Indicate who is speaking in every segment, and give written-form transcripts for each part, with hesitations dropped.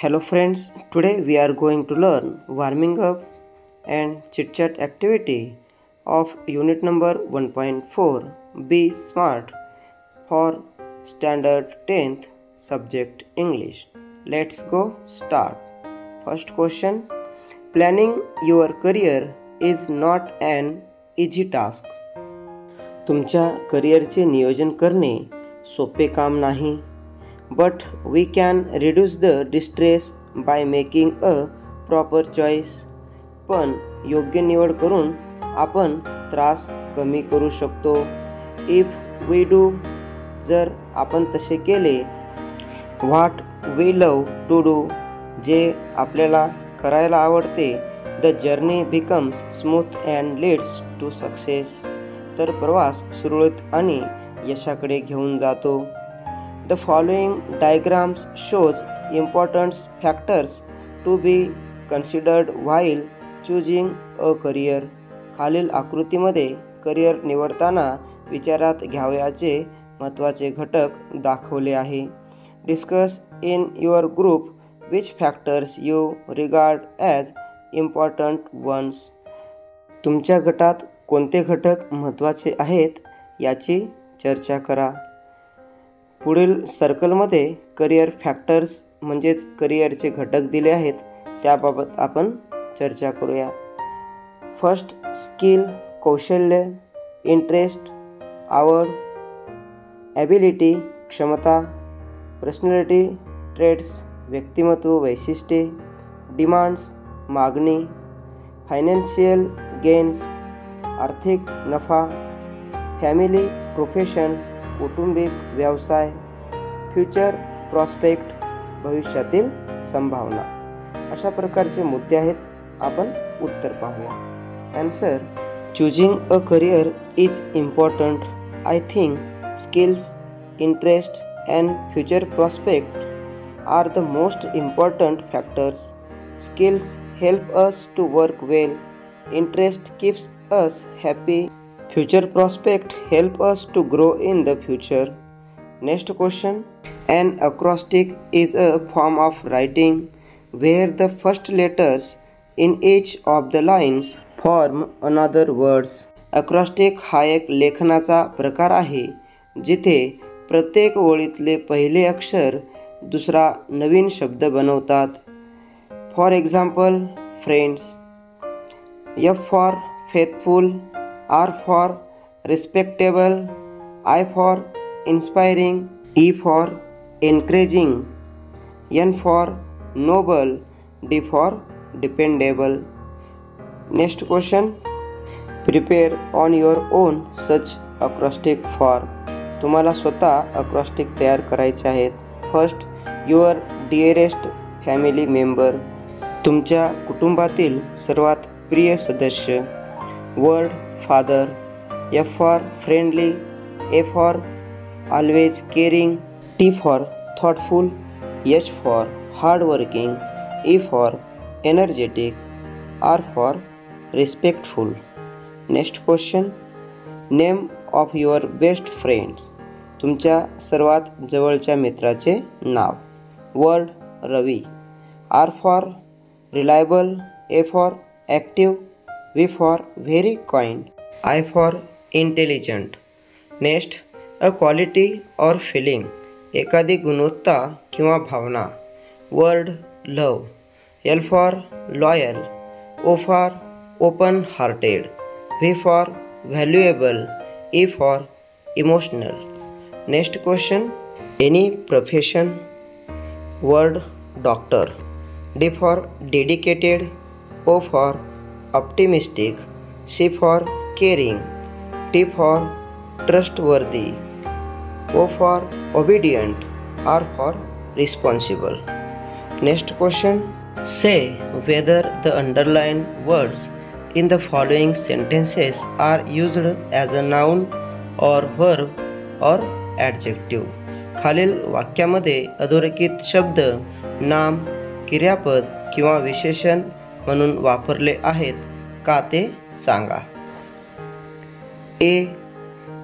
Speaker 1: Hello friends, today we are going to learn warming up and chit chat activity of unit number 1.4 Be Smart for standard 10th subject English. Let's go start. First question. Planning your career is not an easy task. तुमच्या करिअरचे नियोजन करणे सोपे काम नाही. But we can reduce the distress by making a proper choice. पण योग्य निवड करून आपण त्रास कमी करू शकतो. If we do, जर आपण तसे केले, what we love to do, जे आपल्याला करायला आवडते, the journey becomes smooth and leads to success. तर प्रवास सुरळीत आणि यशाकडे घेऊन जातो. The following diagrams shows important factors to be considered while choosing a career. खालील आकृतीमध्ये करिअर निवडताना विचारात घ्यावयाचे महत्त्वाचे घटक दाखवले आहे. Discuss in your group which factors you regard as important ones. तुमच्या गटात कोणते घटक महत्त्वाचे आहेत याची चर्चा करा. पुढील सर्कलमध्ये करिअर फॅक्टर्स म्हणजेच करिअरचे घटक दिले आहेत, त्याबाबत आपण चर्चा करूया. फर्स्ट, स्किल कौशल्य, इंटरेस्ट आवड, ॲबिलिटी क्षमता, पर्सनॅलिटी ट्रेट्स व्यक्तिमत्व वैशिष्ट्ये, डिमांड्स मागणी, फायनान्शियल गेन्स आर्थिक नफा, फॅमिली प्रोफेशन कौटुंबिक व्यवसाय, फ्युचर प्रॉस्पेक्ट भविष्यातील संभावना. अशा प्रकारचे मुद्दे आहेत. आपण उत्तर पाहूया. Answer. Choosing a career is important. I think skills, interest and future prospects are the most important factors. Skills help us to work well. Interest keeps us happy. Future prospect help us to grow in the future. Next question. An acrostic is a form of writing where the first letters in each of the lines form another words. Acrostic हा एक लेखनाचा प्रकार आहे जिथे प्रत्येक ओळीतले पहिले अक्षर दुसरा नवीन शब्द बनवतात. For example, friends. F for faithful, R for respectable, I for inspiring, E for encouraging, N for noble, D for dependable. Next question. Prepare on your own such acrostic for. तुम्हाला स्वतः acrostic तयार करायचे आहेत. First, your dearest family member. तुमच्या कुटुंबातील सर्वात प्रिय सदस्य. Word father. F for friendly, A for always caring, T for thoughtful, H for hardworking, E for energetic, R for respectful. Next question. Name of your best friends. तुमच्या सर्वात जवळच्या मित्राचे नाव. Word Ravi. R for reliable, A for active, V for very kind, I for intelligent. Next, a quality or feeling. एखादी गुणवत्ता किंवा भावना. Word love. L for loyal, O for open hearted, V for valuable, E for emotional. Next question. Any profession. Word doctor. D for dedicated, O for optimistic, C for caring, T for trustworthy, O for obedient, R for responsible. Next question. Say whether the underlined words in the following sentences are used as a noun or verb or adjective. खालील वाक्यामध्ये अधोरेखित शब्द नाम, क्रियापद किंवा विशेषण म्हणून वापरले आहेत का ते सांगा. A.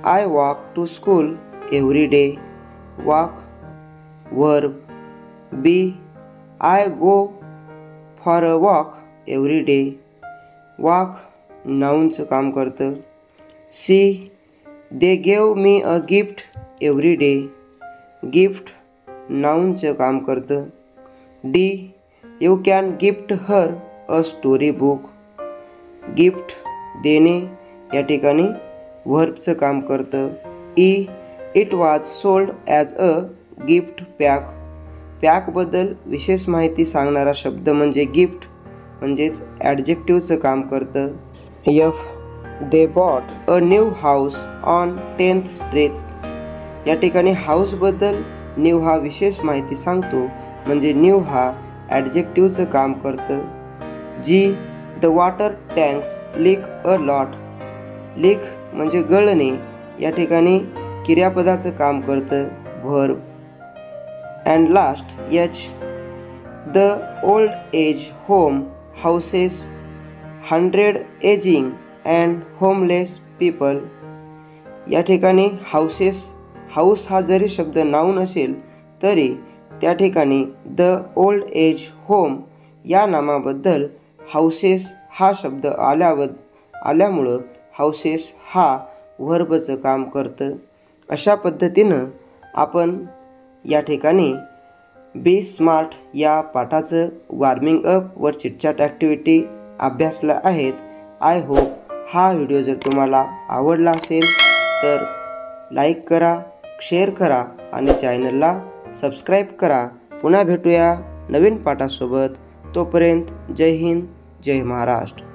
Speaker 1: I walk to school every day. Walk verb. B. I go for a walk every day. Walk नाऊनचं काम करतं. C they gave me a gift every day. Gift नाऊनचं काम करतं. D you can gift her a story book. Gift देणे या ठिकाणी व्हर्बचं काम करतं. E it was sold as a gift pack. पॅकबद्दल विशेष माहिती सांगणारा शब्द म्हणजे गिफ्ट, म्हणजेच ॲडजेक्टिव्हचं काम करतं. एफ they bought a new house on 10th street. या ठिकाणी हाऊसबद्दल न्यू हा विशेष माहिती सांगतो, म्हणजे न्यू हा ॲडजेक्टिव्हचं काम करतं. G the water tanks leak a lot. Leak म्हणजे गळणे, या ठिकाणी क्रियापदाचं काम करतं, verb. And last H the old age home houses 100 aging and homeless people. या ठिकाणी हाऊसेस, हाऊस हा जरी शब्द नाऊन असेल तरी त्या ठिकाणी द ओल्ड एज होम या नामाबद्दल हाऊसेस हा शब्द आल्यामुळं हाऊसेस हा व्हर्बचं काम करतं. अशा पद्धतीनं आपण या ठिकाणी बी स्मार्ट या पाठाचं वॉर्मिंग अप व चिटचॅट ॲक्टिव्हिटी अभ्यासल्या आहेत. आय होप हा व्हिडिओ जर तुम्हाला आवडला असेल तर लाईक करा, शेअर करा आणि चॅनलला सबस्क्राईब करा. पुन्हा भेटूया नवीन पाठासोबत. तोपर्यंत जय हिंद, जय महाराष्ट्र.